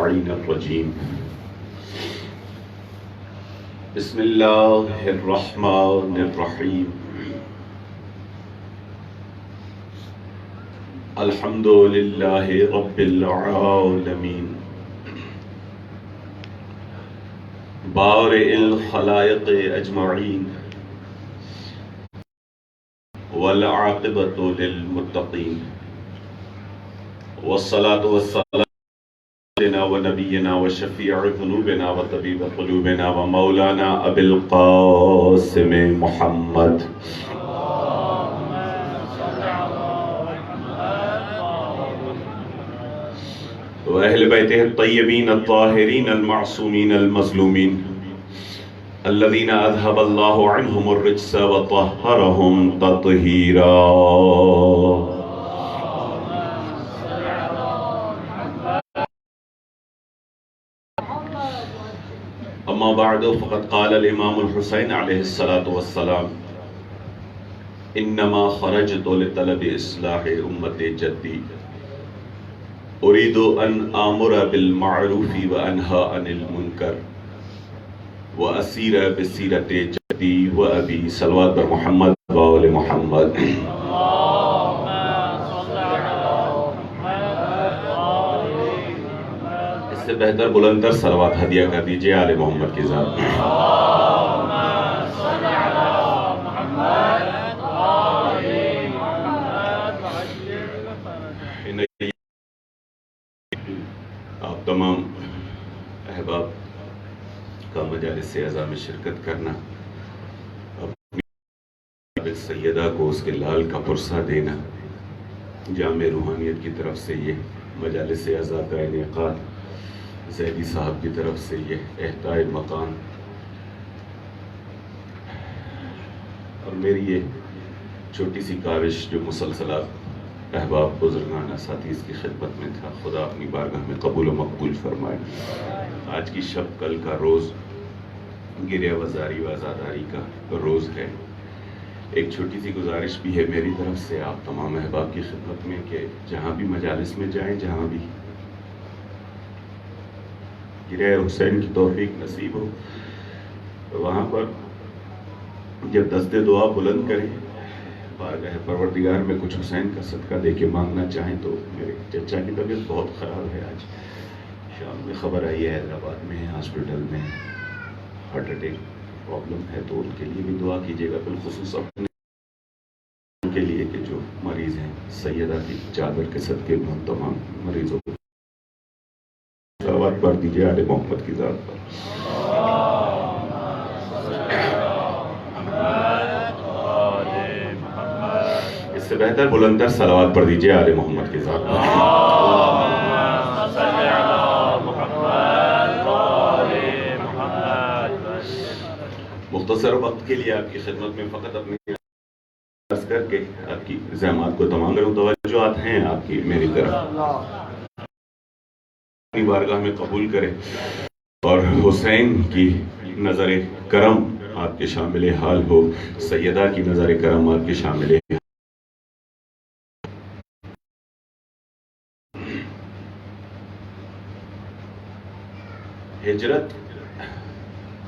الرجیم بسم اللہ الرحمن الرحیم الحمد للہ رب العالمین بارئ الخلائق اجمعین والعاقبۃ للمتقین والصلاة والسلام ونبینا وشفیع ذنوبنا وطبیب قلوبنا ومولانا ابی القاسم محمد وأهل بيته الطيبين الطاهرين المعصومين المظلومين الذين أذهب الله عنهم الرجس وطهرهم تطهيرا. أما بعد فقد قال الإمام الحسين عليه الصلاة والسلام إنما خرجت لطلب إصلاح أمة جدي أريد أن آمر بالمعروف وأنهى عن المنكر وأسير بسيرة جدي وأبي صلوات بر محمد وآل محمد. اس سے بہتر بلندر صلوات ہدیہ کر دیجئے آل محمد کی ذات. آپ تمام احباب کا مجالس اعزا میں شرکت کرنا، اپنی سیدہ کو اس کے لال کا پرسہ دینا، جامع روحانیت کی طرف سے یہ مجالس اعزا کا انعقاد، زیدی صاحب کی طرف سے یہ احتاء مقام، اور میری یہ چھوٹی سی کاوش جو مسلسلات احباب بزرگان اساتذہ کی خدمت میں تھا، خدا اپنی بارگاہ میں قبول و مقبول فرمائے. آج کی شب کل کا روز گریہ وزاری و عزاداری کا روز ہے. ایک چھوٹی سی گزارش بھی ہے میری طرف سے آپ تمام احباب کی خدمت میں کہ جہاں بھی مجالس میں جائیں، جہاں بھی گریہ حسین کی توفیق نصیب ہو، وہاں پر جب دست دعا بلند کریں، بارگاہ پروردگار میں کچھ حسین کا صدقہ دے کے مانگنا چاہیں تو میرے چچا کی طبیعت بہت خراب ہے. آج شام میں خبر آئی ہے حیدرآباد میں ہاسپٹل میں ہارٹ اٹیک پرابلم ہے، تو ان کے لیے بھی دعا کیجیے گا، بالخصوص اپنے کے لیے کہ جو مریض ہیں. سیدہ کی چادر کے صدقے میں ہم تمام مریضوں کو صلوات پڑھ دیجیے آل محمد کی ذات پر. اس سے بہتر بلندر صلوات پڑھ دیجیے آل محمد کی ذات پر. مختصر وقت کے لیے آپ کی خدمت میں فقط اپنی عرض کر کے آپ کی زحمات کو تمام کروں. توجہات ہیں آپ کی میری طرف، اپنی بارگاہ میں قبول کرے اور حسین کی نظر کرم آپ کے شامل حال ہو، سیدہ کی نظر کرم آپ کے شامل حال. ہجرت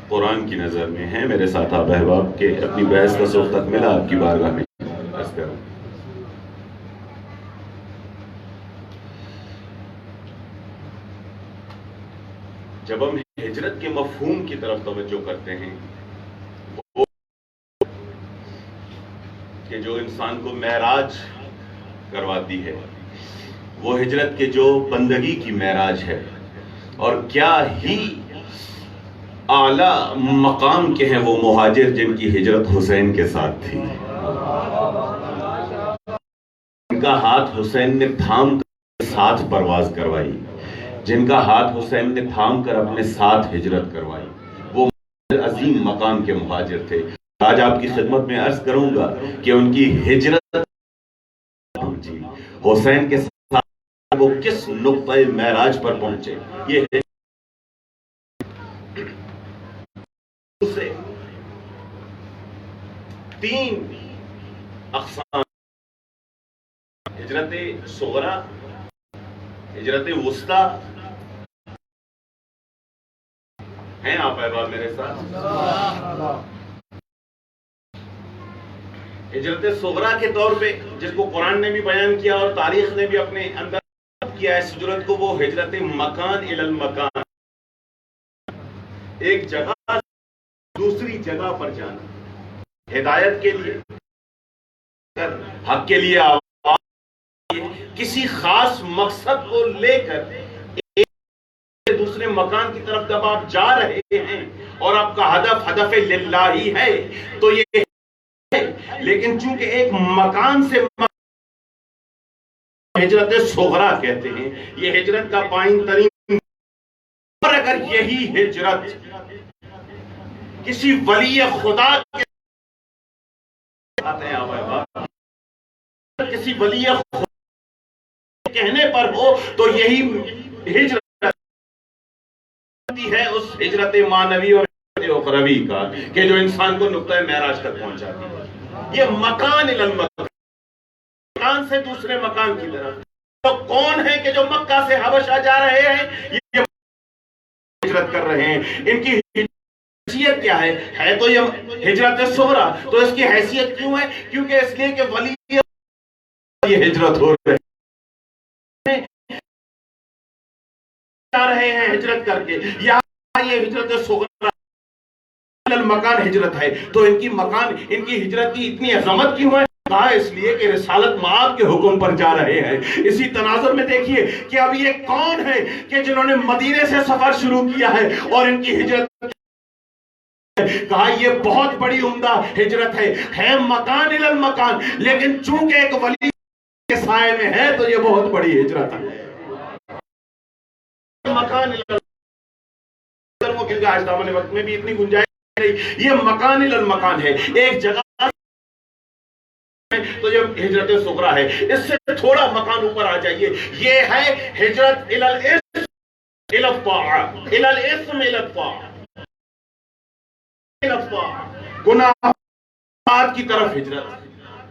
قرآن کی نظر میں ہے. میرے ساتھ آپ احباب کے اپنی بحث کا سوق تک ملا آپ کی بارگاہ میں عرض کروں. جب ہم ہجرت کے مفہوم کی طرف توجہ کرتے ہیں، وہ کہ جو انسان کو معراج کرواتی ہے، وہ ہجرت کے جو بندگی کی معراج ہے، اور کیا ہی اعلیٰ مقام کے ہیں وہ مہاجر جن کی ہجرت حسین کے ساتھ تھی، جن کا ہاتھ حسین نے تھام کر ساتھ پرواز کروائی، جن کا ہاتھ حسین نے تھام کر اپنے ساتھ ہجرت کروائی، وہ عظیم مقام کے مہاجر تھے. آج آپ کی خدمت میں عرض کروں گا کہ ان کی ہجرت حسین کے ساتھ وہ کس نقطۂ معراج پر پہنچے. یہ سے تین اقسام: ہجرت صغریٰ، ہجرت وسطیٰ ہیں آپ احباب میرے ساتھ؟ ہجرت صغرا کے طور پہ جس کو قرآن نے بھی بیان کیا اور تاریخ نے بھی اپنے اندر کیا ہے، اس ہجرت کو وہ ہجرت مکان الی المکان، ایک جگہ دوسری جگہ پر جانا، ہدایت کے لیے، حق کے لیے آواز، کسی خاص مقصد کو لے کر ایک دوسرے مکان کی طرف جب آپ جا رہے ہیں اور آپ کا ہدف للہ ہی ہے تو یہ ہے، لیکن چونکہ ایک مکان سے ہجرت صغرا کہتے ہیں، یہ ہجرت کا پائن ترین، اور اگر یہی ہجرت کسی ولی خدا کے آتے ہیں، کسی ولی خدا کہنے پر ہو تو یہی ہجرت ہے اس ہجرت مانوی اور اخروی کا کہ جو انسان کو نقطہ معراج تک پہنچاتی ہے۔ یہ مکان الی المکان، مکان سے دوسرے مکان کی طرف۔ تو کون ہے کہ جو مکہ سے حبشہ جا رہے ہیں، یہ ہجرت کر رہے ہیں، ان کی حیثیت کیا ہے تو یہ ہجرت صغرا، تو اس کی حیثیت کیوں ہے؟ کیونکہ اس لیے کہ ولی یہ ہجرت ہو رہے ہیں ہجرت کر کے، یہاں یہ ہجرت صغرا المکان ہجرت ہے، تو ان کی ہجرت کی اتنی عظمت کیوں ہے؟ کہا اس لیے کہ رسالت مآب کے حکم پر جا رہے ہیں۔ اسی تناظر میں دیکھیے کہ اب یہ کون ہے کہ جنہوں نے مدینے سے سفر شروع کیا ہے اور ان کی ہجرت، کہا یہ بہت بڑی عمدہ ہجرت ہے مکان الی المکان، لیکن چونکہ ایک ولی کے سائے میں ہے تو یہ بہت بڑی ہجرت ہے۔ مکان الی المکان، کیونکہ آج دامن وقت میں بھی اتنی گنجائش نہیں، یہ مکان الی المکان ہے، ایک جگہ تو یہ ہجرت صغرا ہے۔ اس سے تھوڑا مکان اوپر آ جائیے، یہ ہے ہجرت الی الاسم الی الطاعہ، الی الاسم الی الطاعہ، گناہات کی طرف ہجرت،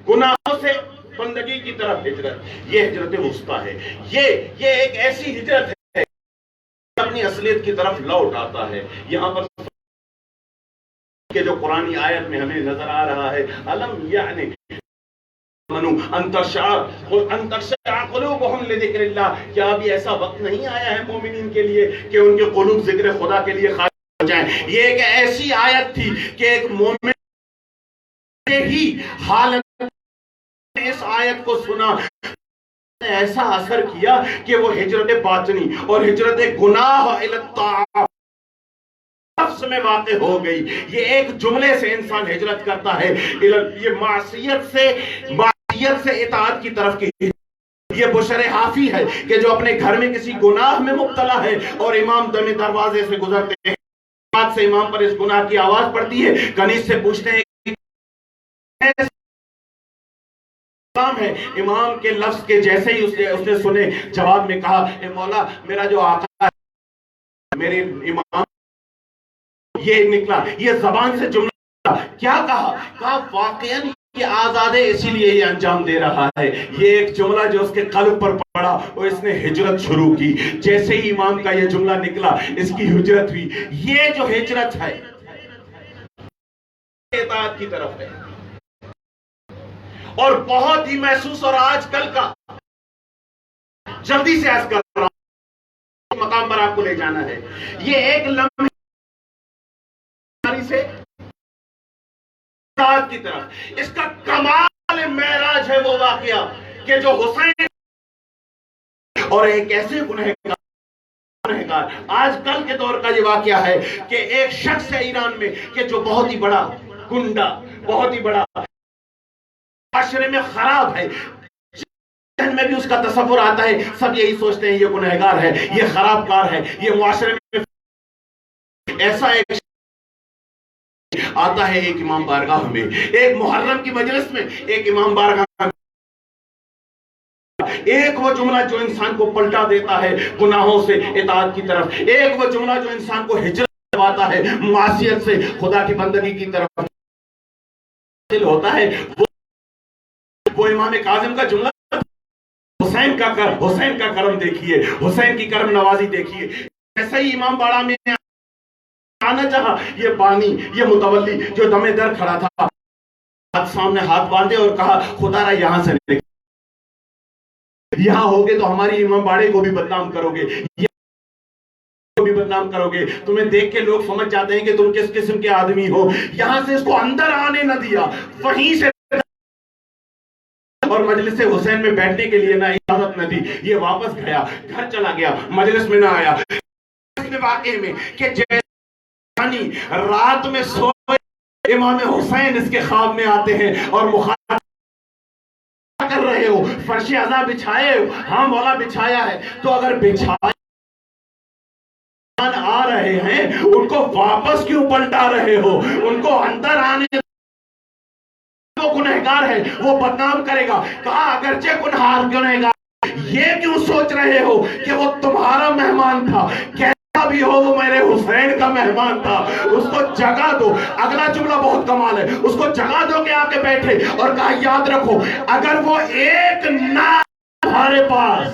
گناہوں سے بندگی کی طرف ہجرت، یہ ہجرت وسطیٰ ہے۔ یہ ایک ایسی ہجرت ہے اپنی اصلیت کی طرف لوٹ آتا ہے۔ یہاں پر کہ جو قرآنی آیت میں ہمیں نظر آ رہا ہے، علم یعنی ان تخشع قلوبہم لذکر اللہ، کیا ابھی ایسا وقت نہیں آیا ہے مومنین کے لیے کہ ان کے قلوب ذکر خدا کے لیے خاشع ہو جائیں؟ یہ ایک ایسی آیت تھی کہ ایک مومن ہی حالت نے اس آیت کو سنا، ایسا اثر کیا کہ وہ ہجرت باطنی اور ہجرت گناہ الی الطاعہ نفس میں واقع ہو گئی۔ یہ ایک جملے سے انسان ہجرت کرتا ہے، یہ معصیت سے اطاعت کی طرف کی۔ یہ بشر حافی ہے کہ جو اپنے گھر میں کسی گناہ میں مبتلا ہے اور امام دروازے سے گزرتے ہیں، بات سے امام پر اس گناہ کی آواز پڑتی ہے، کنیز سے پوچھتے ہیں ہے، امام کے لفظ کے جیسے ہی اس نے سنے، جواب میں کہا اے مولا میرا جو آقا ہے، میرے امام، یہ نکلا، یہ زبان سے جملہ کیا کہا واقعاً یہ آزاد ہے، اسی لیے یہ انجام دے رہا ہے۔ یہ ایک جملہ جو اس کے قلب پر پڑا اور اس نے ہجرت شروع کی، جیسے ہی امام کا یہ جملہ نکلا اس کی ہجرت ہوئی۔ یہ جو ہجرت ہے اطاعت کی طرف ہے، اور بہت ہی محسوس، اور آج کل کا جلدی سے عرض کر رہا ہوں، مقام پر آپ کو لے جانا ہے، یہ ایک لمحے سے اطاعت کی طرف، اس کا کمال معراج ہے وہ واقعہ کہ جو حسین اور ایک ایسے گنہگار، آج کل کے دور کا یہ واقعہ ہے کہ ایک شخص ہے ایران میں کہ جو بہت ہی بڑا گنڈا، بہت ہی بڑا معاشرے میں خراب ہے، ذہن میں بھی اس کا تصور آتا ہے، سب یہی سوچتے ہیں یہ گنہگار ہے، یہ خراب کار ہے، یہ معاشرے میں ایسا ایک آتا ہے ایک امام بارگاہ میں، ایک محرم کی مجلس میں ایک امام بارگاہ، ایک وہ جملہ جو انسان کو پلٹا دیتا ہے گناہوں سے اطاعت کی طرف، ایک وہ جملہ جو انسان کو ہجرت کرواتا ہے معصیت سے خدا کی بندگی کی طرف ہوتا ہے، وہ امام کاظم کا جملہ، حسین کا کرم دیکھیے، حسین کی کرم نوازی دیکھیے، ایسا ہی امام باڑہ میں آنا چاہا یہ بانی، یہ متولی جو دم در کھڑا تھا، ہاتھ سامنے ہاتھ باندھے اور کہا خدا را یہاں سے نکل، یہاں ہوگے تو ہماری امام باڑے کو بھی بدنام کرو گے، بھی بدنام کرو گے، تمہیں دیکھ کے لوگ سمجھ جاتے ہیں کہ تم کس قسم کے آدمی ہو. یہاں سے اس کو اندر آنے نہ دیا، وہیں سے اور مجلس حسین میں بیٹھنے کے لیے نہ اجازت نہ دی. یہ واپس گیا، گھر چلا گیا، مجلس میں نہ آیا. واقعے میں کہ جیسے رات میں سوئے امام حسین اس کے خواب میں آتے ہیں اور مخاطب کر رہے ہو، فرش عزا بچھائے ہو؟ ہاں مولا بچھایا ہے. تو اگر بچھائے آ رہے ہیں ان کو واپس کیوں پلٹا رہے ہو؟ ان کو اندر آنے، وہ گنہگار ہے، وہ بدنام کرے گا. کہا اگرچہ گنہگار، یہ کیوں سوچ رہے ہو کہ وہ تمہارا مہمان تھا؟ کیسا بھی ہو وہ میرے حسین کا مہمان تھا. اس کو جگہ دو. اگلا جملہ بہت کمال ہے، اس کو جگہ دو کہ آ کے بیٹھے، اور کہا یاد رکھو اگر وہ ایک نہ تمہارے پاس،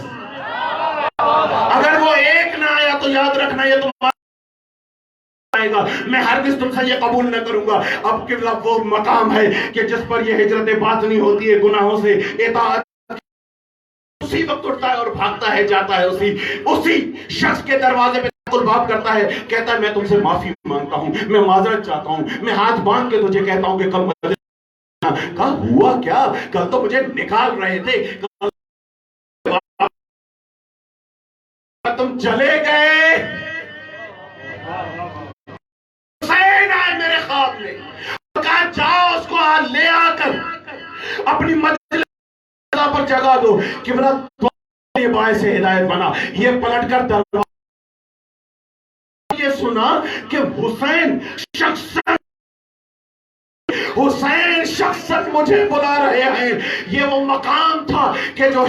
اگر وہ ایک نہ آیا تو یاد رکھنا یہ تمہارا آئے گا، میں ہرگز تم سے یہ قبول نہ کروں گا. اب قبلہ وہ مقام ہے کہ جس پر یہ ہجرت باطنی ہوتی ہے، گناہوں سے اطاعت اسی وقت اٹھتا ہے اور بھاگتا ہے، جاتا ہے اسی شخص کے دروازے پہ الباب کرتا ہے، کہتا ہے میں تم سے معافی مانگتا ہوں، میں معذرت چاہتا ہوں، میں ہاتھ باندھ کے تجھے کہتا ہوں کہ کل مجھے کہا ہوا کیا، کل تو مجھے نکال رہے تھے، تم چلے گئے. حسین آئے میرے خواب میں، کہا جاؤ اس کو لے آ کر اپنی مجلس پر جگہ دو. قبلہ یہ باعث ہدایت بنا. یہ پلٹ کر دروازہ یہ سنا کہ حسین شخصاً مجھے بلا رہے ہیں. یہ وہ مقام تھا کہ جو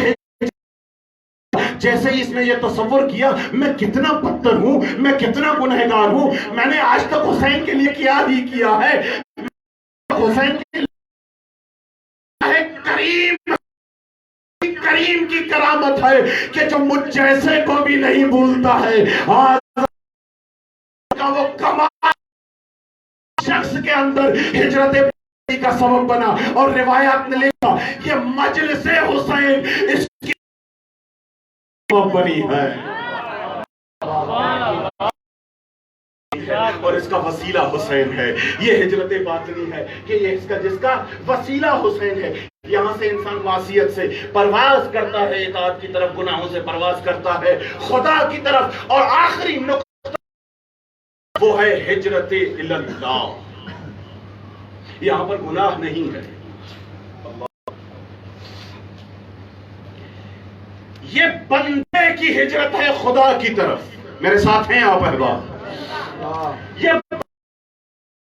جیسے اس نے یہ تصور کیا میں کتنا بدتر ہوں، میں کتنا گنہگار ہوں، میں نے آج تک حسین کے لیے کیا ہی کیا ہے. حسین کے لیے کریم کی کرامت ہے کہ جو مجھ جیسے کو بھی نہیں بھولتا ہے. آج کا وہ کمال شخص کے اندر ہجرت کا سبب بنا، اور روایات نے لکھا یہ مجلس حسین اس کی بنی ہے، اور اس کا وسیلہ حسین ہے. یہ ہجرت باطنی ہے کہ یہ اس کا جس کا وسیلہ حسین ہے. یہاں سے انسان معصیت سے پرواز کرتا ہے، اطاعت کی طرف، گناہوں سے پرواز کرتا ہے خدا کی طرف. اور آخری نقطہ وہ ہے ہجرت اللہ. یہاں پر گناہ نہیں ہے، یہ بندے کی ہجرت ہے خدا کی طرف. میرے ساتھ ہیں آپ احباب؟ یہ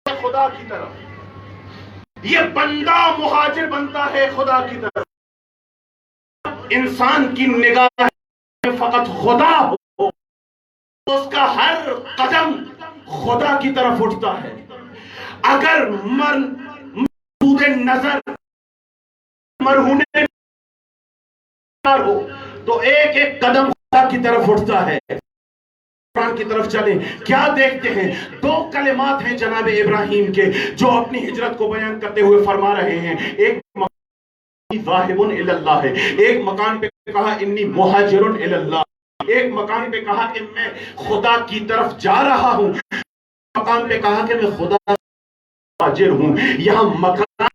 خدا کی طرف، یہ بندہ مہاجر بنتا ہے خدا کی طرف. انسان کی نگاہ میں فقط خدا ہو، اس کا ہر قدم خدا کی طرف اٹھتا ہے. اگر مرہون نظر ہو تو ایک ایک قدم خدا کی طرف اٹھتا ہے. قرآن کی طرف چلیں، کیا دیکھتے ہیں؟ دو کلمات ہیں جناب ابراہیم کے جو اپنی ہجرت کو بیان کرتے ہوئے فرما رہے ہیں. ایک ذاہب الی اللہ ہے، ایک مکان پہ کہا انی مہاجر الی اللہ، ایک مکان پہ کہا کہ میں خدا کی طرف جا رہا ہوں، مکان پہ کہا کہ میں خدا مہاجر ہوں. یہاں مکان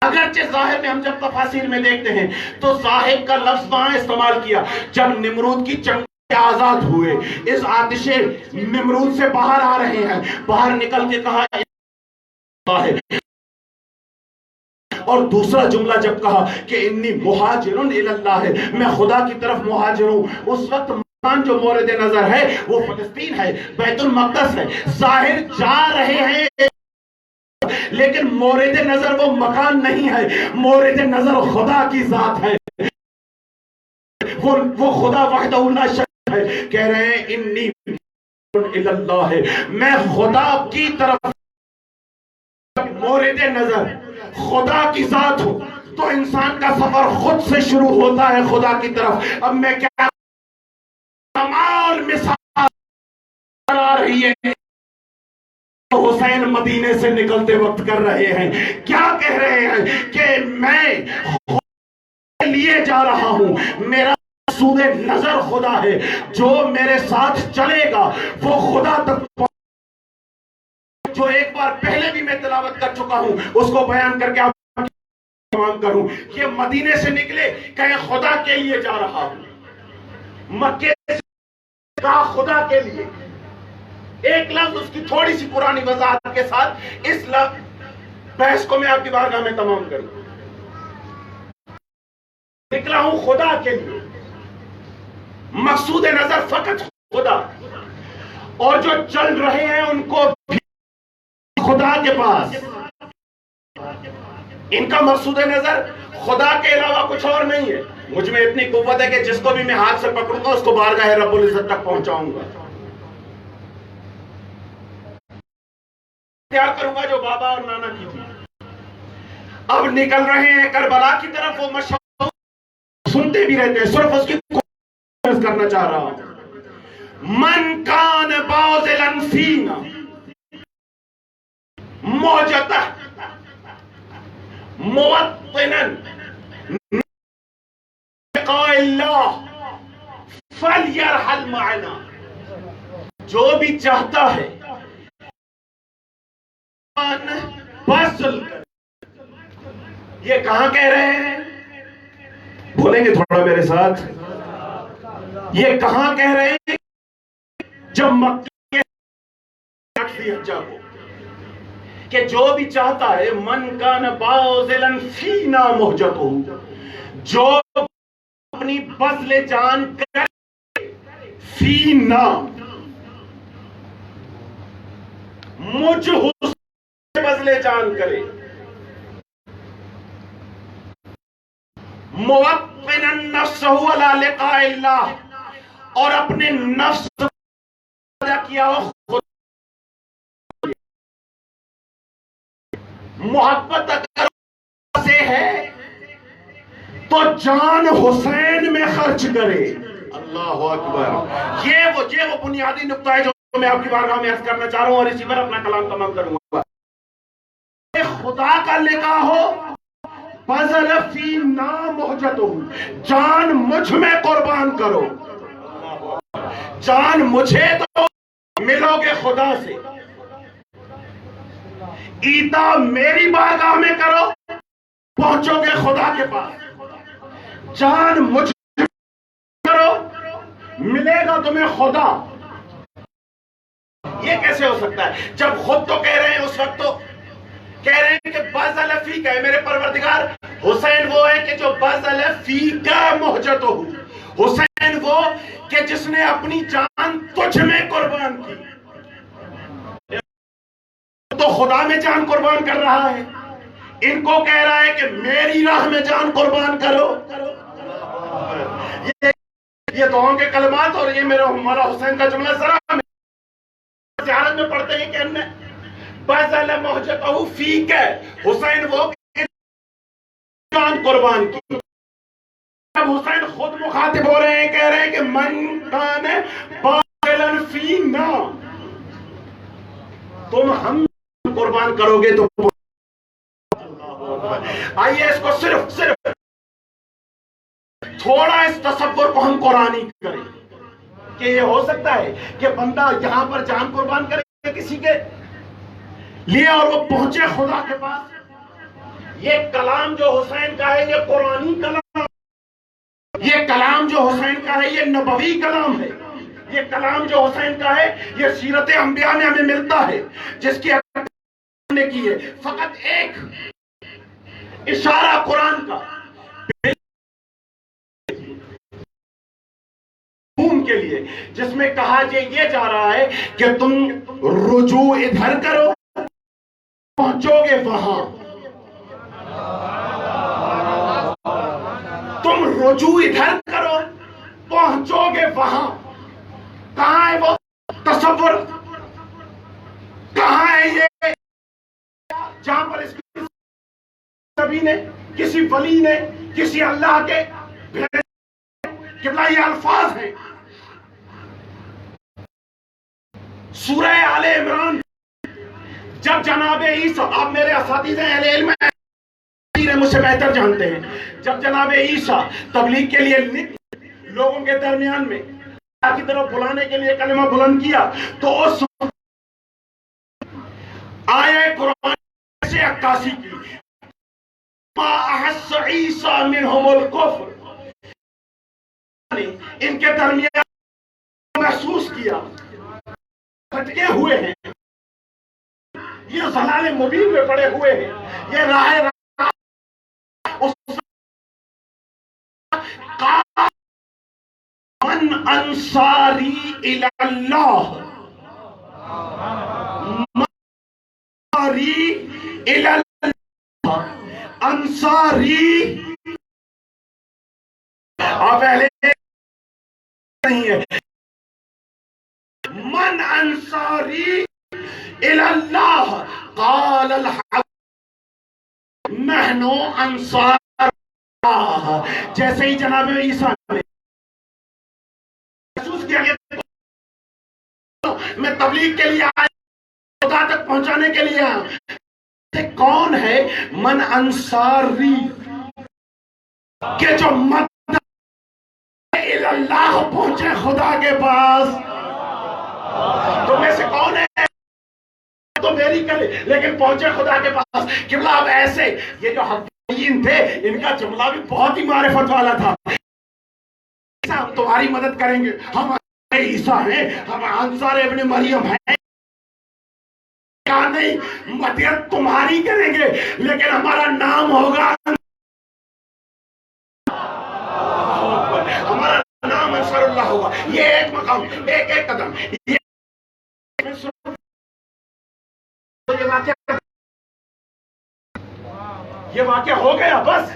اگرچہ ظاہر میں ہم جب تفاسیر میں دیکھتے ہیں تو ظاہر کا لفظ وہاں استعمال کیا جب نمرود کی چنگ آزاد ہوئے، اس آتش نمرود سے باہر آ رہے ہیں، باہر نکل کے کہا ہے. اور دوسرا جملہ جب کہا کہ انی مہاجر الی اللہ ہے، میں خدا کی طرف مہاجر ہوں، اس وقت مکان جو مورد نظر ہے وہ فلسطین ہے، بیت المقدس ہے. ظاہر جا رہے ہیں لیکن مورد نظر وہ مکان نہیں ہے، مورد نظر خدا کی ذات ہے، وہ خدا وحدہ لا شریک ہے. کہہ رہے ہیں انی الی اللہ ہے، میں خدا کی طرف. مورد نظر خدا کی ذات ہو تو انسان کا سفر خود سے شروع ہوتا ہے خدا کی طرف. اب میں کیا کمال مثال آ رہی ہے حسین مدینے سے نکلتے وقت کر رہے ہیں، کیا کہہ رہے ہیں کہ میں لیے جا رہا ہوں، میرا مقصود نظر خدا ہے، جو میرے ساتھ چلے گا وہ خدا تک جو ایک بار پہلے بھی میں تلاوت کر چکا ہوں اس کو بیان کر کے آپ تمام کروں. یہ مدینے سے نکلے کہیں خدا کے لیے جا رہا ہوں، مکے سے کہا خدا کے لیے. ایک لفظ اس کی تھوڑی سی پرانی وضاحت کے ساتھ اس لفظ بحث کو میں آپ کی بارگاہ میں تمام کروں. نکلا ہوں خدا کے لیے، مقصود نظر فقط خدا، اور جو چل رہے ہیں ان کو بھی خدا کے پاس. ان کا مقصود نظر خدا کے علاوہ کچھ اور نہیں ہے. مجھ میں اتنی قوت ہے کہ جس کو بھی میں ہاتھ سے پکڑوں گا اس کو بارگاہ رب العزت تک پہنچاؤں گا. تیار کروں گا جو بابا اور نانا کی تھی. اب نکل رہے ہیں کربلا کی طرف. وہ مشہور سنتے بھی رہتے ہیں، صرف اس کی کوشش کرنا چاہ رہا ہوں. من کان باذلا فینا موجتہ موطنا لقاء اللہ فلیرحل معنا. جو بھی چاہتا ہے بازل. یہ کہاں کہہ رہے ہیں؟ بولیں گے تھوڑا میرے ساتھ؟ یہ کہاں کہہ رہے ہیں؟ جب مکہ کہ جو بھی چاہتا ہے من کان باذلا فینا مہجتہ، جو اپنی بذل جان کرے فینا مجھ حسین بذل جان کرے، موطنا نفسہ علی لقاء اللہ، اور اپنے نفس کیا ہو خود. محبت اگر سے ہے تو جان حسین میں خرچ کرے. اللہ اکبر. یہ وہ بنیادی نقطہ ہے جو میں آپ کی بارگاہ میں عرض کرنا چاہ رہا ہوں، اور اسی پر اپنا کلام تمام کروں گا. خدا کا لقاء ہو بذل فینا مہجتہ، جان مجھ میں قربان کرو. جان مجھے تو ملو گے خدا سے، عیتا میری بارگاہ میں کرو پہنچو گے خدا کے پاس. جان مجھ کرو ملے گا تمہیں خدا. یہ کیسے ہو سکتا ہے جب خود تو کہہ رہے ہیں، اس وقت تو کہہ رہے ہیں کہ بذل فیک ہے میرے پروردگار. حسین وہ ہے کہ جو بذل فیک مہجتہ، حسین وہ کہ جس نے اپنی جان تجھ میں قربان کی. تو خدا میں جان قربان کر رہا ہے، ان کو کہہ رہا ہے کہ میری راہ میں جان قربان کرو. یہ دعاؤں کے کلمات اور یہ میرا ہمارا حسین کا جملہ ذرا زیارت میں پڑھتے ہیں کہ ہم نے بذل مہجتہ فیک ہے، حسین وہ جان قربان کی. اب حسین خود مخاطب ہو رہے ہیں، کہہ رہے ہیں کہ من کان باذلا فینا، تم ہم قربان کرو گے تو. آئیے اس کو صرف تھوڑا اس تصور کو ہم قرآنی کریں کہ یہ ہو سکتا ہے کہ بندہ یہاں پر جان قربان کرے کسی کے لیے اور وہ پہنچے خدا کے پاس. یہ کلام جو حسین کا ہے یہ قرآنی کلام، یہ کلام جو حسین کا ہے یہ نبوی کلام ہے. یہ کلام جو حسین کا ہے یہ سیرت انبیاء میں ہمیں ملتا ہے، جس کی نے کی ہے. فقط ایک اشارہ قرآن کا کے لیے، جس میں کہا یہ جا رہا ہے کہ تم رجوع ادھر کرو پہنچو گے وہاں. تم رجوع ادھر کرو پہنچو گے وہاں. کہاں ہے وہ تصور؟ کہاں ہے یہ جہاں پر اس نبی نے، کسی ولی نے، کسی اللہ کے یہ الفاظ ہیں. سورہ آل عمران جب جناب عیسیٰ، آپ میرے اساتذہ اہل علم ہیں، مجھ سے بہتر جانتے ہیں، جب جناب عیسیٰ تبلیغ کے لیے لوگوں کے درمیان میں اللہ کی طرف بلانے کے لیے کلمہ بلند کیا، تو اس آیہ قرآن سے عکاسی کی، ما احس عیسیٰ منہم الکفر، ان کے درمیان محسوس کیا بھٹکے ہوئے ہیں، یہ ضلال مبین میں پڑے ہوئے ہیں، یہ راہ من انصاری الی اللہ، انصاری الی اللہ، انصاری آپ اہلِ نہیں ہے، من انصاری الی اللہ قال الحق نحن انصار اللہ، جیسے ہی جناب عیسیٰ نے محسوس کیا کہ میں تبلیغ کے لیے آیا، خدا تک پہنچانے کے لیے آیا، کون ہے من انصاری، کہ جو مدد اللہ پہنچے خدا کے پاس، تو میں سے کون ہے تو میری کرے لیکن پہنچے خدا کے پاس۔ قبلہ اب ایسے یہ جو حوارین تھے ان کا جملہ بھی بہت ہی معرفت والا تھا، ہم تمہاری مدد کریں گے، ہم عیسیٰ ہیں، ہم انصار ابن مریم ہیں، کہا نہیں مدد تمہاری کریں گے لیکن ہمارا نام ہوگا، ہمارا نام انصار اللہ ہوگا۔ یہ ایک مقام، ایک ایک قدم، یہ واقعہ ہو گیا، بس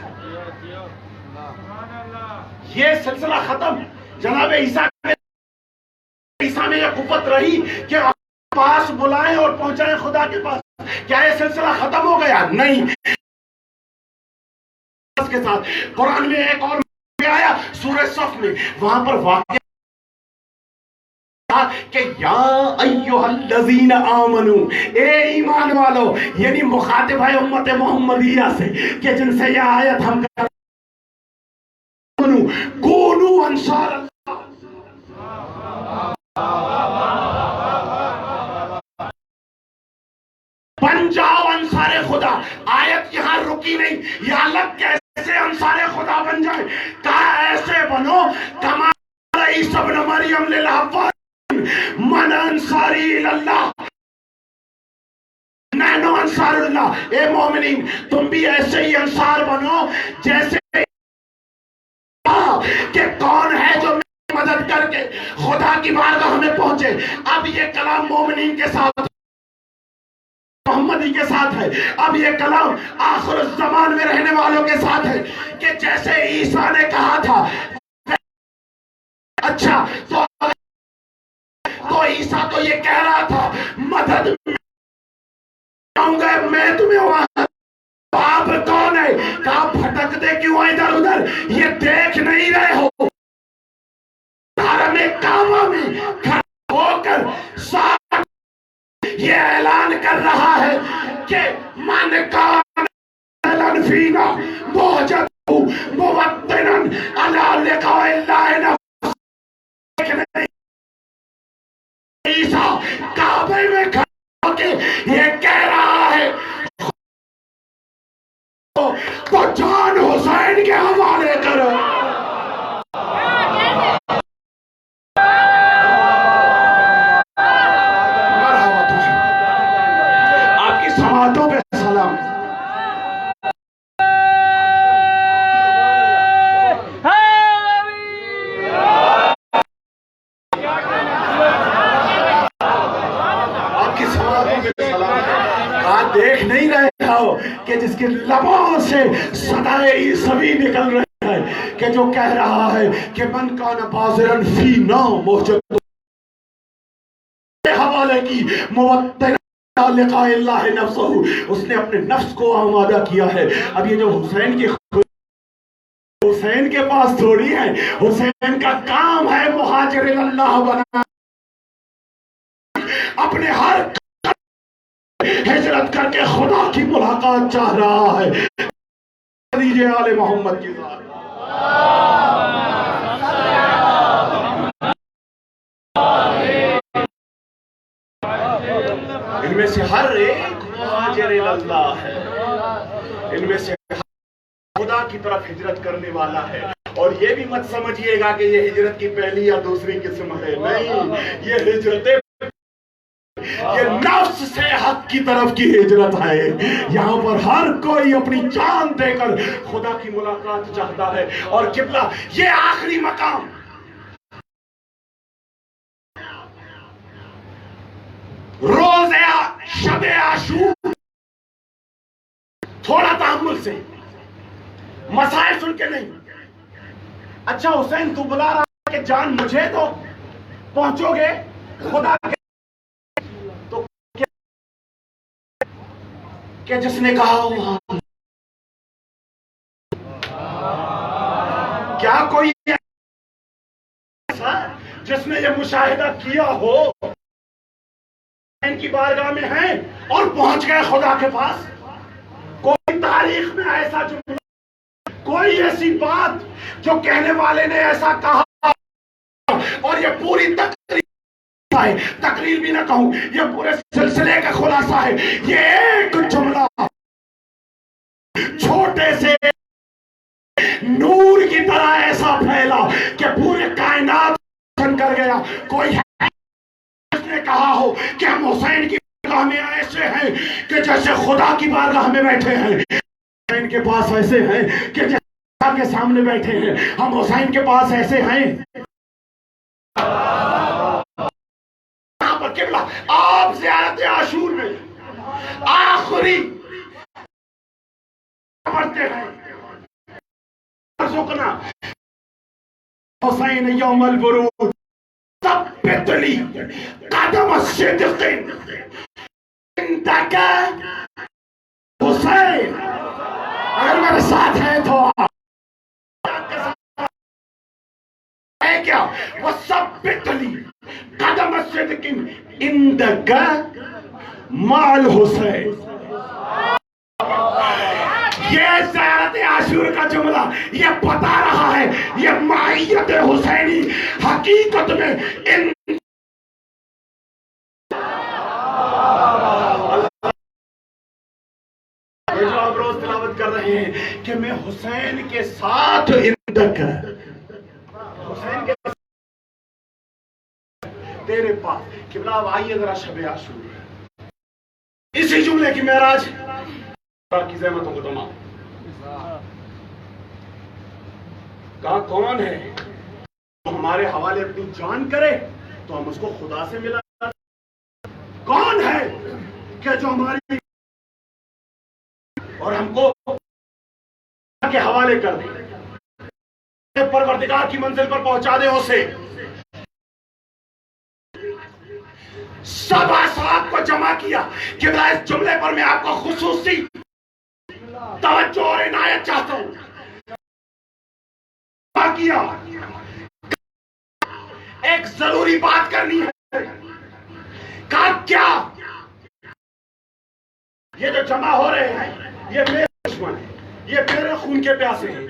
یہ سلسلہ ختم۔ جناب عیسیٰ میں یہ قوت رہی کہ پاس بلائیں اور پہنچائیں خدا کے پاس، کیا یہ سلسلہ ختم ہو گیا؟ نہیں، اس کے ساتھ قرآن میں ایک اور آیا سورہ صف میں، وہاں پر واقعہ کہ یا ایوہ الذین آمنو، اے ایمان والو، یعنی مخاطب ہے امت محمدیہ سے کہ جن سے یہ آیت ہم کونو انصار اللہ، بن جاؤ انصار خدا۔ آیت یہاں رکی نہیں، یہ الگ کیسے انصار خدا بن جائے، کہا ایسے بنو کما عیسیٰ ابن مریم للحوار من انصاری اللہ نحن انصار اللہ۔ اے مومنین تم بھی ایسے ہی انصار بنو جیسے کہ کون ہے جو مدد کر کے خدا کی بارگاہ میں پہنچے۔ اب یہ کلام مومنین کے ساتھ، محمدی کے ساتھ ہے، اب یہ کلام آخر الزمان میں رہنے والوں کے ساتھ ہے کہ جیسے عیسیٰ نے کہا تھا، اچھا تو عیسیٰ تو یہ کہہ رہا تھا مدد آؤں گا میں تمہیں وہاں، آپ کون ہے؟ کہا بھٹکتے کیوں ہیں ادھر ادھر، یہ دیکھ نہیں رہے ہو؟ حرم کعبہ میں کھڑا ہو کر یہ اعلان کر رہا ہے کہ من کان اعلان فینا موجد موطنا علی لقاء اللہ، عیسیٰ کعبے میں کھڑا ہو کے یہ کہہ رہا ہے تو جان حسین کے حوالے کرو۔ آپ کی سماعتوں پہ سلام۔ دیکھ نہیں رہے ہو کہ جس کے لبوں سے صدائے عیسوی نکل رہی ہے کہ جو کہہ رہا ہے کہ من کان بازرن فی نا موجد حوالے کی موطنا لقاء اللہ نفسہ، اس نے اپنے نفس کو آمادہ کیا ہے۔ اب یہ جو حسین کے پاس تھوڑی ہے، حسین کا کام ہے مہاجر اللہ بنا، اپنے ہر ہجرت کر کے خدا کی ملاقات چاہ رہا ہے. دیجیے آل محمد کی ذات. ان میں سے ہر ایک مہاجر اللہ ہے. ان میں سے خدا کی طرف ہجرت کرنے والا ہے. اور یہ بھی مت سمجھیے گا کہ یہ ہجرت کی پہلی یا دوسری قسم ہے. نہیں، یہ ہجرت یہ نفس سے حق کی طرف کی ہجرت ہے. یہاں پر ہر کوئی اپنی جان دے کر خدا کی ملاقات چاہتا ہے. اور قبلہ یہ آخری مقام روز شب عاشور. تھوڑا تحمل سے، مسائل سن کے نہیں. اچھا حسین تو بلا رہا ہے کہ جان مجھے تو پہنچو گے خدا کے، تو کہ جس نے کہا ہو کیا کوئی ایسا جس نے یہ مشاہدہ کیا ہو ان کی بارگاہ میں ہیں اور پہنچ گئے خدا کے پاس؟ کوئی تاریخ میں ایسا جملہ، کوئی ایسی بات جو کہنے والے نے ایسا کہا اور یہ پوری تقریر بھی نہ کہوں، یہ پورے سلسلے کا خلاصہ ہے. یہ ایک جملہ چھوٹے سے نور کی طرح ایسا پھیلا کہ پورے کائنات روشن کر گیا. کوئی ہے جس نے کہا ہو کہ ہم حسین کی بارگاہ میں ایسے ہیں کہ جیسے خدا کی بارگاہ میں بیٹھے ہیں. حسین کے پاس ایسے ہیں کہ جیسے خدا کے سامنے بیٹھے ہیں. ہم حسین کے پاس ایسے ہیں. یہاں پر قبلہ آپ زیارت عاشور میں آخری پڑھتے ہیں سکنا حسین یوم الورود ثبت لی قدم الصدق عندک حسین. اگر میرے ساتھ ہے تو ہے کیا؟ وثبت لی قدم الصدق عندک مع الحسین. یہ زیارت عاشور کا جملہ یہ بتا رہا ہے یہ معیت حسینی حقیقت میں ان جو آپ روز تلاوت کر رہے ہیں کہ میں حسین کے ساتھ اندک حسین کے ساتھ تیرے پاس. قبلہ اب آئیے ذرا شب عاشور اسی جملے کی معراج کی زحمتوں کو تمام کہا کون ہے تو ہمارے حوالے اپنی جان کرے تو ہم اس کو خدا سے ملا. کون ہے کہ جو ہماری اور ہم کو کے حوالے کر دے، پروردگار کی منزل پر پہنچا دے اسے. سب اصحاب کو جمع کیا. کہ اس جملے پر میں آپ کو خصوصی توجہ اور عنایت چاہتا ہوں. کیا ایک ضروری بات کرنی ہے. کہا کیا یہ جو جمع ہو رہے ہیں یہ میرے دشمن ہیں، یہ میرے خون کے پیاسے ہیں،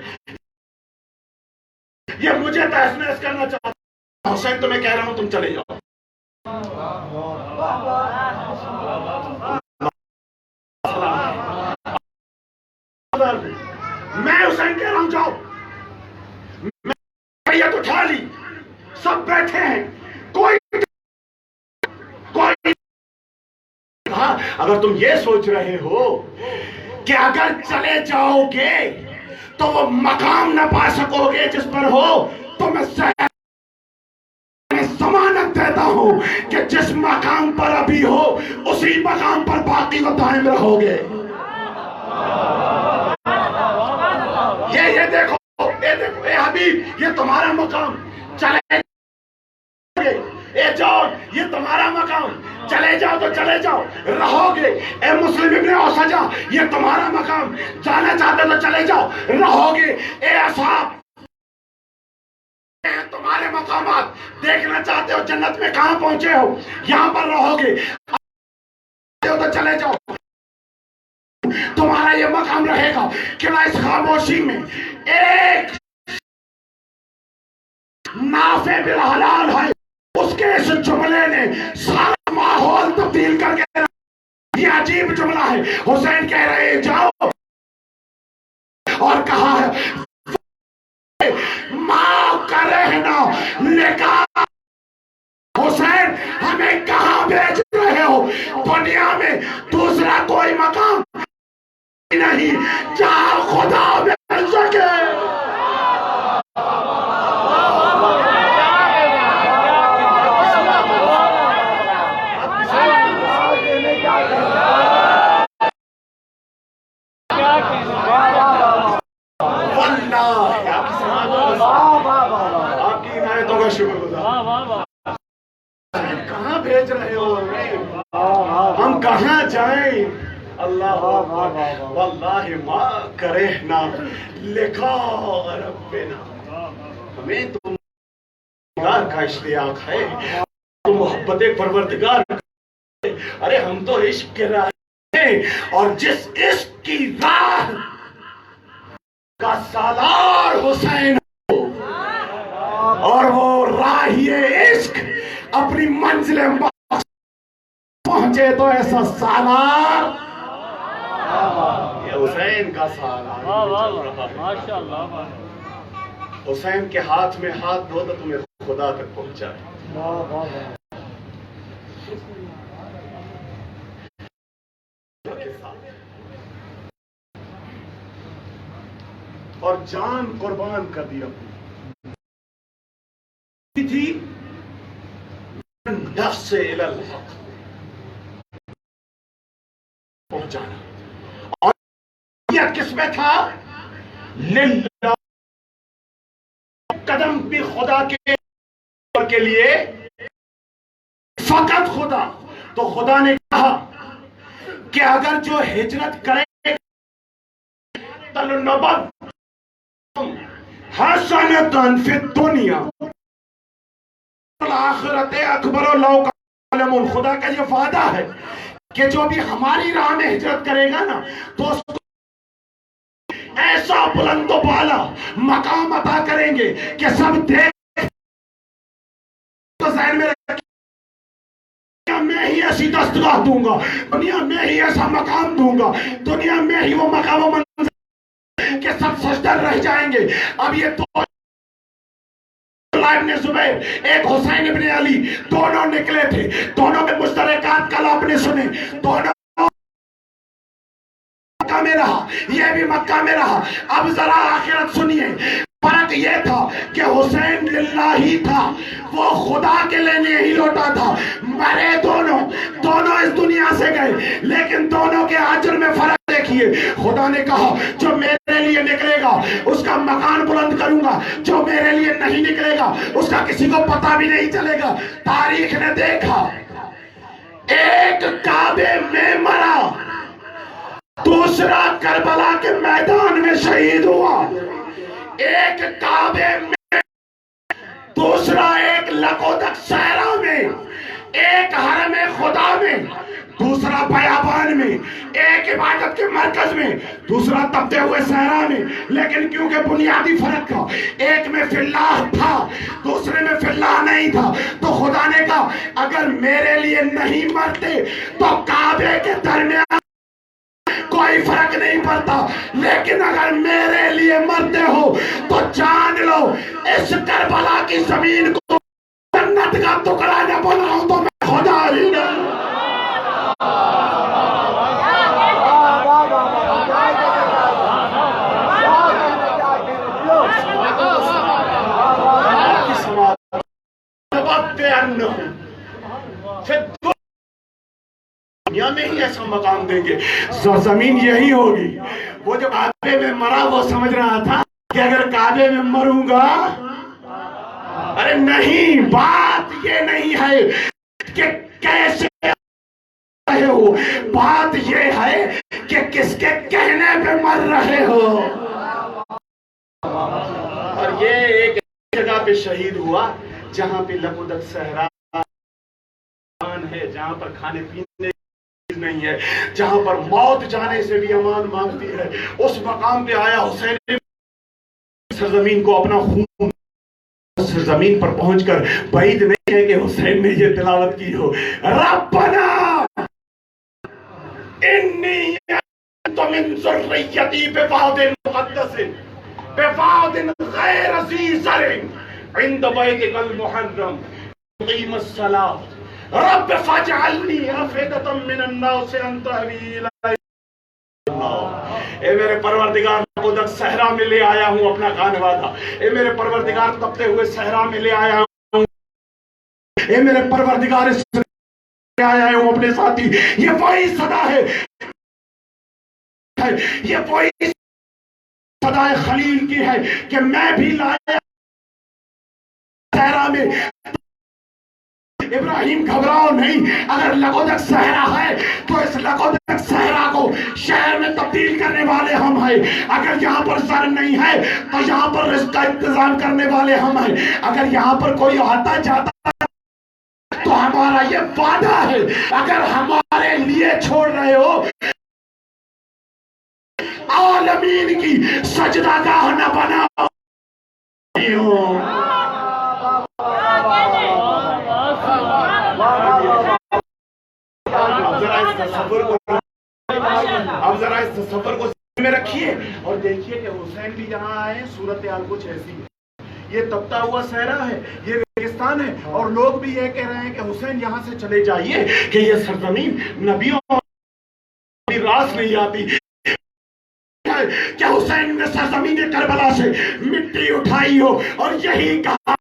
یہ مجھے تہس نہس کرنا چاہتا ہے. حسین تمہیں کہہ رہا ہوں تم چلے جاؤ. میں حسین کہہ رہا ہوں جاؤ. میں بیعت اٹھا لی، سب بیٹھے ہیں. کوئی ہاں اگر تم یہ سوچ رہے ہو کہ اگر چلے جاؤ گے تو وہ مقام نہ پا سکو گے جس پر ہو، تو میں ضمانت دیتا ہوں کہ جس مقام پر ابھی ہو اسی مقام پر باقی و دائم رہو گے. یہ دیکھو اے حبیب یہ تمہارا مقام، چلے اے جان یہ تمہارا مقام، چلے جاؤ تو چلے جاؤ رہو گے. اے مسلم ابن اوسجا یہ تمہارا مقام، جانا چاہتے تو چلے جاؤ رہو گے. اے اصحاب تمہارے مقامات، دیکھنا چاہتے ہو جنت میں کہاں پہنچے ہو، یہاں پر رہو گے. ہو تو چلے جاؤ، تمہارا یہ مقام رہے گا کہ نہ اس خاموشی میں ایک نافع بالحلال ہے، اس کے اس جملے نے سارا ماحول تبدیل کر کے، یہ عجیب جملہ ہے۔ حسین کہہ رہے ہیں جاؤ، اور کہا ہے ماں کا رہنا نکاح۔ حسین ہمیں کہاں بھیج رہے ہو؟ دنیا میں دوسرا کوئی مقام نہیں جہاں خدا مل سکے۔ آپ کی عنایتوں کا شکر گزار۔ کہاں بھیج رہے ہو ہم کہاں جائیں؟ اللہ واللہ ما کرہنا لقاء ربنا، ہمیں تو پروردگار کا اشتیاق ہے، تو محبت پروردگار۔ ارے ہم تو عشق کے راہ ہیں، اور جس عشق کی راہ کا سالار حسین ہو، اور وہ راہی عشق اپنی منزل پہنچے تو ایسا سالار یہ حسین کا سالار۔ حسین کے ہاتھ میں ہاتھ دو تو تمہیں خدا تک پہنچائے۔ اور جان قربان کر دی اپنی تھی، نفس الی الحق پہنچانا۔ اور یہ کس میں تھا؟ للہ، قدم بھی خدا کے لیے، فقط خدا۔ تو خدا نے کہا کہ اگر جو ہجرت کرے تلنبت حسنتاً فی الدنیا والآخرت اکبر لو کانوا، خدا کا یہ وعدہ ہے کہ جو بھی ہماری راہ میں ہجرت کرے گا نا تو اس کو ایسا بلند و بالا مقام عطا کریں گے کہ سب دیکھ تو ذہن میں رکھیں، دنیا میں ہی ایسی دستگاہ دوں گا، دنیا میں ہی ایسا مقام دوں گا، دنیا میں ہی وہ مقام و منزل کہ سب سجدہ رہ جائیں گے۔ اب یہ دو ابن زبیر، ایک حسین ابن علی، دونوں نکلے تھے، دونوں کے مشترکات کل آپ نے سنے، دونوں مکہ میں رہا، یہ بھی مکہ میں رہا۔ اب ذرا آخرت سنیے، فرق یہ تھا کہ حسین للہ ہی تھا، وہ خدا کے لیے ہی لوٹا تھا۔ مرے دونوں اس دنیا سے گئے، لیکن دونوں کے اجر میں فرق دیکھیے۔ خدا نے کہا جو میرے لیے نکلے گا اس کا مکان بلند کروں گا، جو میرے لیے نہیں نکلے گا اس کا کسی کو پتہ بھی نہیں چلے گا۔ تاریخ نے دیکھا، ایک کعبے میں مرا، دوسرا کربلا کے میدان میں شہید ہوا۔ ایک کعبے میں، دوسرا ایک لقودق صحرا میں، ایک حرم خدا میں، دوسرا بیابان میں، ایک عبادت کے مرکز میں، دوسرا تپتے ہوئے صحرا میں۔ لیکن کیونکہ بنیادی فرق تھا، ایک میں فی اللہ تھا، دوسرے میں فی اللہ نہیں تھا، تو خدا نے کہا اگر میرے لیے نہیں مرتے تو کعبے کے درمیان کوئی فرق نہیں پڑتا، لیکن اگر میرے لیے مرتے ہو تو جان لو اس کربلا کی زمین کو جنت کا ٹکڑا نہ بناؤں تو میں خدا ہی نہیں۔ دنیا میں ہی ایسا مقام دیں گے، زمین یہی ہوگی۔ وہ جو کعبے میں مرا وہ سمجھ رہا تھا کہ اگر کعبے میں مروں گا، ارے نہیں، بات یہ نہیں ہے کہ کیسے رہے ہو، بات یہ ہے کہ کس کے کہنے پہ مر رہے ہو۔ اور یہ ایک جگہ پہ شہید ہوا جہاں پہ لقودق صحرا ہے، جہاں پر کھانے پینے نہیں ہے، جہاں پر موت جانے سے بھی امان مانگتی ہے، اس مقام پہ آیا حسین نے سرزمین کو اپنا خون، سرزمین پر پہنچ کر بعید نہیں ہے کہ حسین نے یہ تلاوت کی ہو، ربنا انی انت من ذریتی بواد مقدس بواد غیر ذی زرع عند بیتک المحرم یقیم الصلاۃ رب فاجعلنی افئدۃ من الناس ان تهوی الی۔ اے میرے پروردگار کو صحرا میں لے آیا ہوں اپنا خانوادہ، اے میرے پروردگار تپتے ہوئے صحرا میں لے آیا ہوں، اے میرے پروردگار اس لے آیا ہوں اپنے ساتھی۔ یہ وہی صدا ہے، یہ وہی صدا خلیل کی ہے کہ میں بھی لایا صحرا میں۔ ابراہیم گھبراؤ نہیں، اگر لغودک صحرا ہے تو اس لغودک صحرا کو شہر میں تبدیل کرنے والے ہم ہیں۔ اگر یہاں پر زر نہیں ہے تو یہاں پر رزق کا انتظام کرنے والے ہم ہیں۔ اگر یہاں پر کوئی آتا جاتا تو ہمارا یہ وعدہ ہے، اگر ہمارے لیے چھوڑ رہے ہو عالمین کی سجدہ گاہ نہ بناؤ۔ اب ذرا اس تصور کو میں رکھیے اور دیکھیے کہ حسین بھی یہاں آئے، صورتحال کچھ ایسی ہے، یہ تپتا ہوا صحرا ہے، یہ ریگستان ہے، اور لوگ بھی یہ کہہ رہے ہیں کہ حسین یہاں سے چلے جائیے کہ یہ سرزمین نبیوں کی راس نہیں آتی۔ کہ حسین نے سرزمین کربلا سے مٹی اٹھائی ہو اور یہی کہا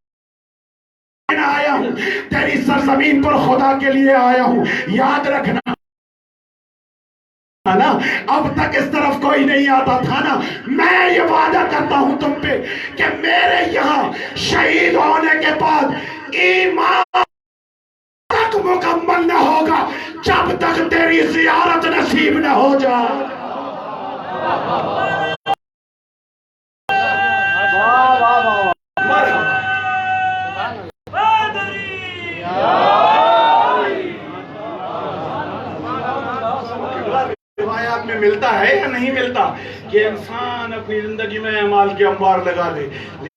آیا ہوں، تیری سرزمین پر خدا کے لیے آیا ہوں، یاد رکھنا نا، اب تک اس طرف کوئی نہیں آتا تھا نا۔ میں یہ وعدہ کرتا ہوں تم پہ کہ میرے یہاں شہید ہونے کے بعد ایمان تک مکمل نہ ہوگا جب تک تیری زیارت نصیب نہ ہو جائے۔ روایات میں ملتا ہے یا نہیں ملتا کہ انسان اپنی زندگی میں اعمال کے انبار لگا دے،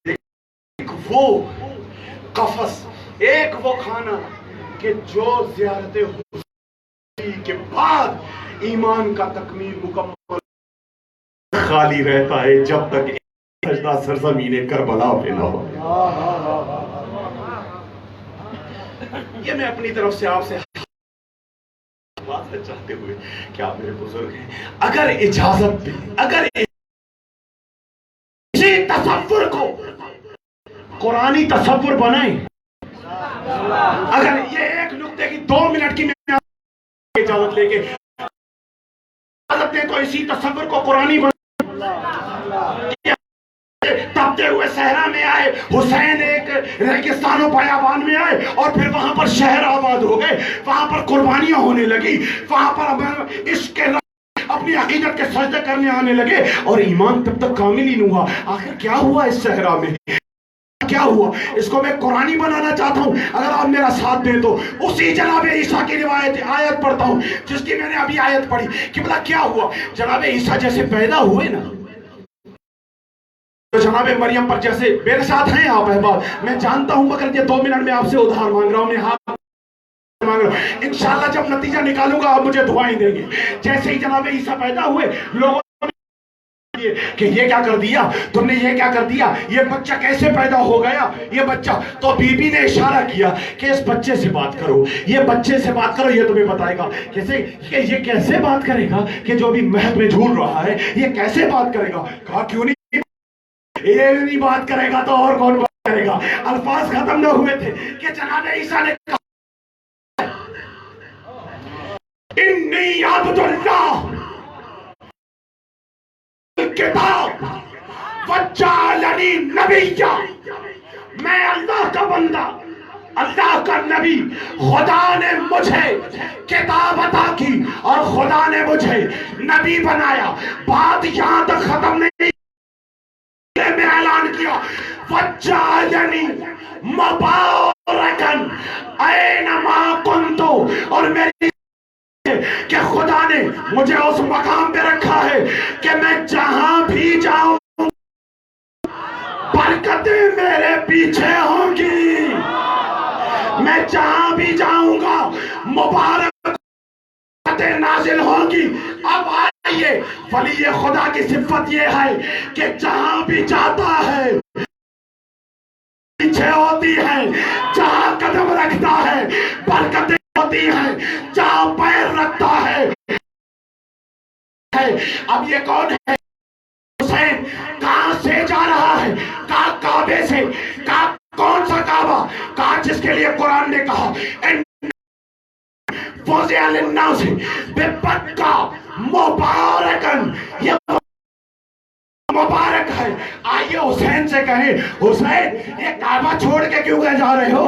ایک وہ قفص، ایک وہ کھانا کہ جو زیارت حسین کے بعد ایمان کا تکمیل مکمل خالی رہتا ہے جب تک سجدہ سرزمین کربلا پہ نہ ہو۔ یہ میں اپنی طرف سے آپ سے بات چاہتے ہوئے کہ آپ میرے بزرگ ہیں، اگر اجازت دیں، اگر اسی تصور کو قرآنی تصور بنائیں، اگر یہ ایک نقطے کی 2 منٹ کی میں اجازت لے کے اجازت دیں تو اسی تصور کو قرآنی بنائیں۔ تپتے ہوئے صحرا میں آئے، حسین ایک ریگستان و بیابان میں آئے اور پھر وہاں پر شہر آباد ہو گئے، وہاں پر قربانیاں ہونے لگی، وہاں پر عشق کے اپنی عقیدت کے سجدے کرنے آنے لگے، اور ایمان تب تک کامل ہی نہیں ہوا۔ آخر کیا ہوا اس صحرا میں؟ کیا ہوا؟ اس کو میں قرآنی بنانا چاہتا ہوں، اگر آپ میرا ساتھ دیں تو اسی جناب عیسیٰ کی روایت آیت پڑھتا ہوں جس کی میں نے ابھی آیت پڑھی کہ بلا کیا ہوا؟ جناب عیسیٰ جیسے پیدا ہوئے نا، تو جناب مریم پر جیسے میرے ساتھ ہیں آپ احباب، میں جانتا ہوں مگر یہ 2 منٹ میں آپ سے ادھار مانگ رہا ہوں، مانگ رہا ہوں، انشاءاللہ جب نتیجہ نکالوں گا آپ مجھے دعائیں دیں گے۔ جیسے ہی جناب عیسیٰ پیدا ہوئے، لوگوں کہ یہ کیا کر دیا تم نے، یہ کیا کر دیا، یہ بچہ کیسے پیدا ہو گیا یہ بچہ؟ تو بی بی نے اشارہ کیا کہ اس بچے سے بات کرو، یہ بچے سے بات کرو، یہ تمہیں بتائے گا کیسے، کہ یہ کیسے بات کرے گا کہ جو ابھی مہد میں جھول رہا ہے، یہ کیسے بات کرے گا؟ کہا کیوں نہیں، یہ نہیں بات کرے گا تو اور کون بات کرے گا؟ الفاظ ختم نہ ہوئے تھے کہ جناب عیسیٰ نے کہا انی عبد اللہ کتاب وجعلنی نبیّا، میں اللہ کا بندہ، اللہ کا نبی، خدا نے مجھے کتاب عطا کی اور خدا نے مجھے نبی بنایا۔ بات یہاں تک ختم نہیں، میں اعلان کیا وجعلنی مبارکن اینما کنتو، اور میری کہ خدا نے مجھے اس مقام پہ رکھا ہے کہ میں جہاں بھی جاؤں برکتیں میرے پیچھے ہوں گی. میں جہاں بھی جاؤں گا مبارک برکتیں نازل ہوں گی. اب آئیے، ولی خدا کی صفت یہ ہے کہ جہاں بھی جاتا ہے پیچھے ہوتی ہے، جہاں قدم رکھتا ہے برکتیں ہوتی ہیں، جہاں پیر رکھتا ہے. اب یہ کون ہے؟ حسین کہاں سے جا رہا ہے؟ کہاں کعبے سے. کہاں کون سا کعبہ؟ کہاں جس کے لیے قرآن نے کہا فوزیہ للناس ببکہ مبارکن، یہ مبارک ہے. آئیے حسین سے کہیں، حسین یہ کعبہ چھوڑ کے کیوں گئے جا رہے ہو؟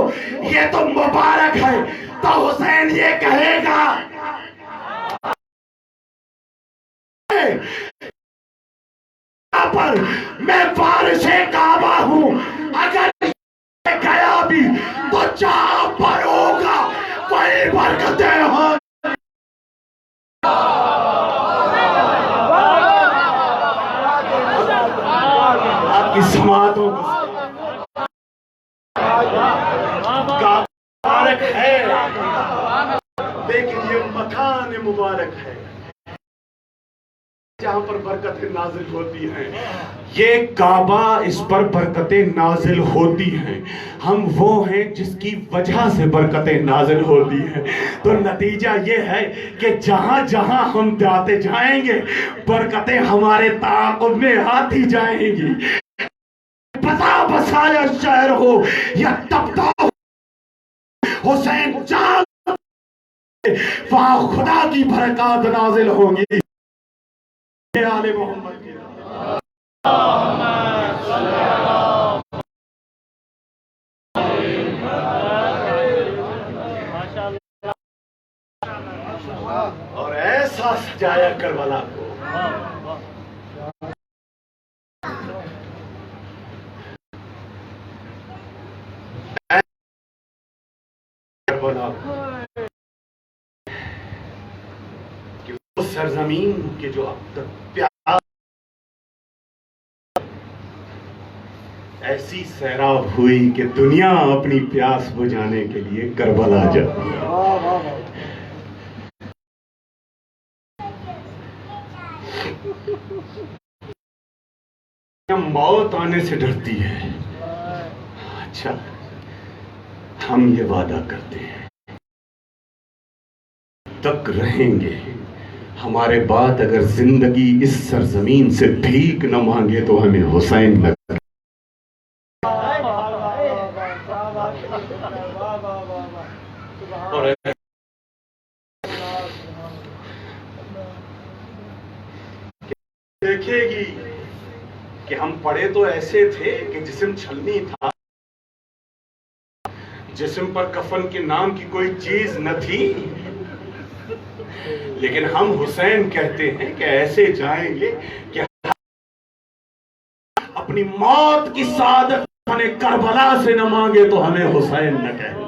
یہ تو مبارک ہے. تو حسین یہ کہے گا پر میں وارث کعبہ ہوں، اگر گیا بھی تو جہاں پر ہوگا وہی برکتیں ہوں. آپ کی سماعتوں کا مبارک ہے، لیکن یہ مکان مبارک ہے جہاں پر برکتیں نازل ہوتی ہیں. یہ کعبہ، اس پر برکتیں نازل ہوتی ہیں. ہم وہ ہیں جس کی وجہ سے برکتیں نازل ہوتی ہیں. تو نتیجہ یہ ہے کہ جہاں جہاں ہم جاتے جائیں گے برکتیں ہمارے تعاقب میں آتی جائیں گی. بسا بسایا شہر ہو یا تبتا ہو، حسین جہاں وہاں خدا کی برکات نازل ہوں گی. آل محمد کی اور ایسا سجایا کربلا کو. کربلا کہ وہ سرزمین کے جو اب تک پیار ایسی سیراب ہوئی کہ دنیا اپنی پیاس بجھانے کے لیے کربلا جاتی ہے. موت آنے سے ڈرتی ہے. اچھا، ہم یہ وعدہ کرتے ہیں تک رہیں گے، ہمارے بعد اگر زندگی اس سرزمین سے بھیک نہ مانگے تو ہمیں حسین لگے. اور دیکھے گی کہ ہم پڑے تو ایسے تھے کہ جسم چھلنی تھا، جسم پر کفن کے نام کی کوئی چیز نہ تھی، لیکن ہم حسین کہتے ہیں کہ ایسے جائیں گے کہ اپنی موت کی سعادت ہمیں کربلا سے نہ مانگے تو ہمیں حسین نہ کہے.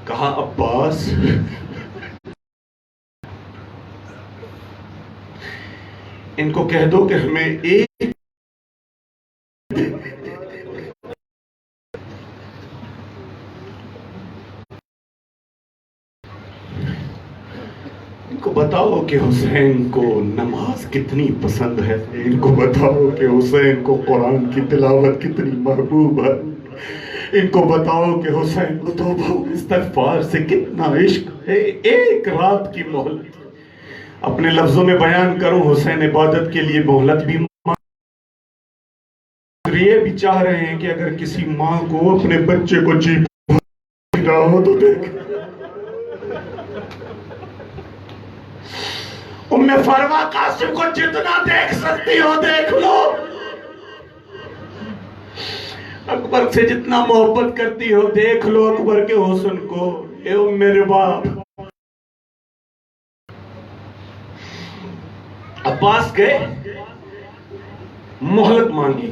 کہا عباس ان کو کہہ دو کہ ہمیں ایک ان کو بتاؤ کہ حسین کو نماز کتنی پسند ہے، ان کو بتاؤ کہ حسین کو قرآن کی تلاوت کتنی محبوب ہے، ان کو بتاؤ کہ حسین کو توبہ و استغفار سے کتنا عشق ہے. ایک رات کی مہلت، اپنے لفظوں میں بیان کروں، حسین عبادت کے لیے مہلت بھی یہ بھی چاہ رہے ہیں کہ اگر کسی ماں کو اپنے بچے کو جی رہا ہو تو دیکھ. ام فروا قاسم کو جتنا دیکھ سکتی ہو دیکھ لو، اکبر سے جتنا محبت کرتی ہو دیکھ لو اکبر کے حسن کو. اے میرے باپ. عباس گئے، مہلت مانگی،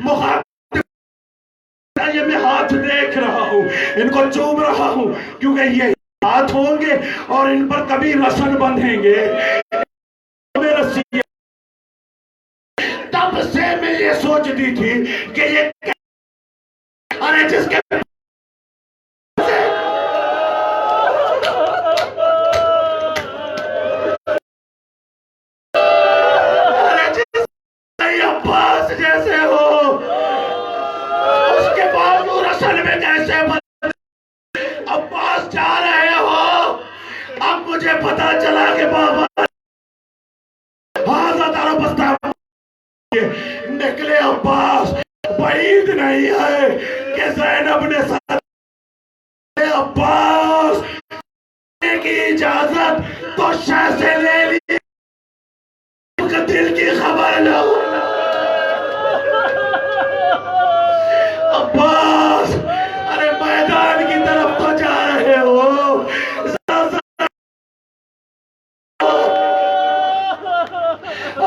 مخاطب یہ میں ہاتھ دیکھ رہا ہوں، ان کو چوم رہا ہوں، کیونکہ یہ ہاتھ ہوں گے اور ان پر کبھی رسن بندھیں گے. تب سے میں یہ سوچتی تھی کہ یہ ارے جس کے عباس جیسے ہو، اس کے باوجود اصل میں کیسے عباس جا رہے ہو. اب مجھے پتا چلا کہ بابا نکلے عباس. بعید نہیں ہے کہ زینب نے ساتھ عباس کی اجازت تو شاہ سے لے لی، دل کی خبر نہ ہو. عباس ارے میدان کی طرف تو جا رہے ہو،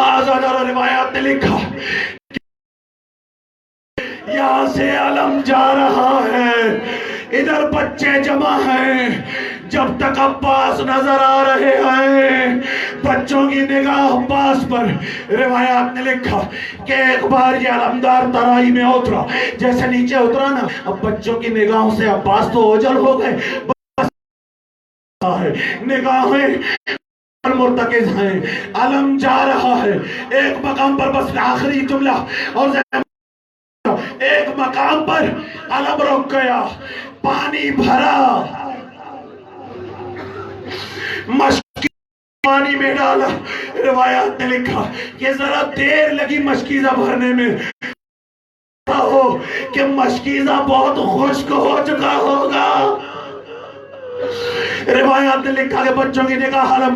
آزاد اور روایات نے لکھا یہاں سے علم جا رہا ہے، ادھر بچے جمع ہیں. جب تک عباس نظر آ رہے ہیں بچوں کی نگاہ عباس پر. روایات نے لکھا کہ ایک بار یہ علمدار ترائی میں اترا، جیسے نیچے اترا نا، اب بچوں کی نگاہوں سے عباس تو اوجل ہو گئے، نگاہیں مرتکز ہیں. علم جا رہا ہے ایک مقام پر، بس آخری جملہ، اور ایک مقام پر علم رک گیا، پانی بھرا، مشکی پانی میں ڈالا. روایات نے لکھا کہ ذرا دیر لگی مشکیزہ بھرنے میں، ہو کہ مشکیزہ بہت خشک ہو چکا ہوگا. روایات نے لکھا کہ بچوں کی نگاہ علم،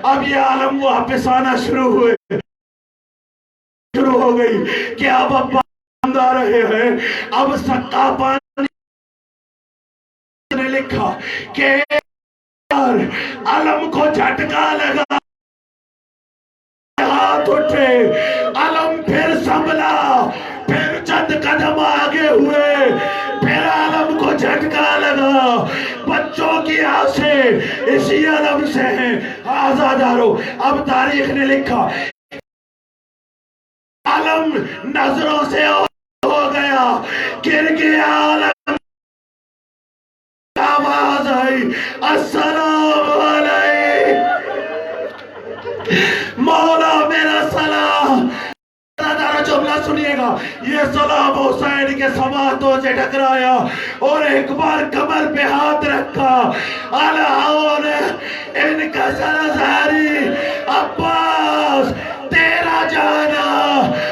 اب یہ عالم واپس آنا شروع ہو گئی کہ اب آ رہے ہیں. اب سکا پانی نے لکھا کہ علم کو جھٹکا لگا، ہاتھ اٹھے، علم پھر سنبھلا، پھر چند قدم آگے ہوئے، پھر علم کو جھٹکا لگا. بچوں کی آنکھیں اسی علم سے ہیں. آزادارو اب تاریخ نے لکھا علم نظروں سے ہو گیا، گر گیا علم. آواز آئی السلام علیکم مولا میرا سلام. جملہ سنیے گا، یہ سلام حسین کے سماعتوں سے ٹکرایا اور ایک بار کمر پہ ہاتھ رکھا. اللہ نے ان کا سرزاری عباس تیرا جانا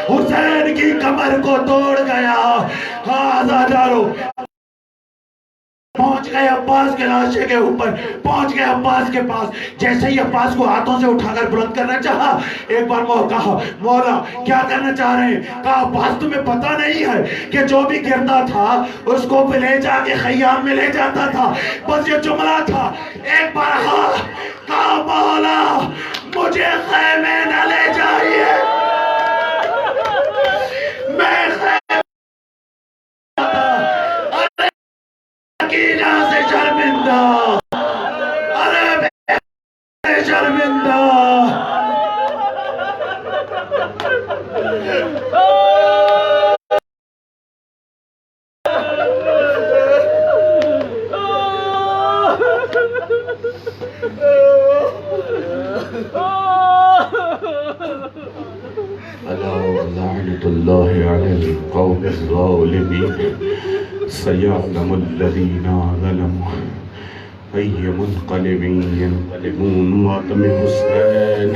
حسین کی کمر کو توڑ گیا. آزادارو پہنچ گئے عباس کے لاشے کے اوپر، پہنچ گئے عباس کے پاس. جیسے ہی عباس کو ہاتھوں سے اٹھا کر بلند کرنا چاہا، ایک بار کہا مولا کیا کرنا چاہ رہے ہیں؟ کہا عباس تمہیں پتہ نہیں ہے کہ جو بھی گرتا تھا اس کو لے جا کے خیام میں لے جاتا تھا. بس یہ جملہ تھا. ایک بار کہا مولا مجھے خیمے نہ لے جائیے، میں سے شرمندہ، ارے شرمندہ. لعنة الله على القوم الظالمين سيعلم الذين ظلموا أي منقلب ينقلبون. وطن حسين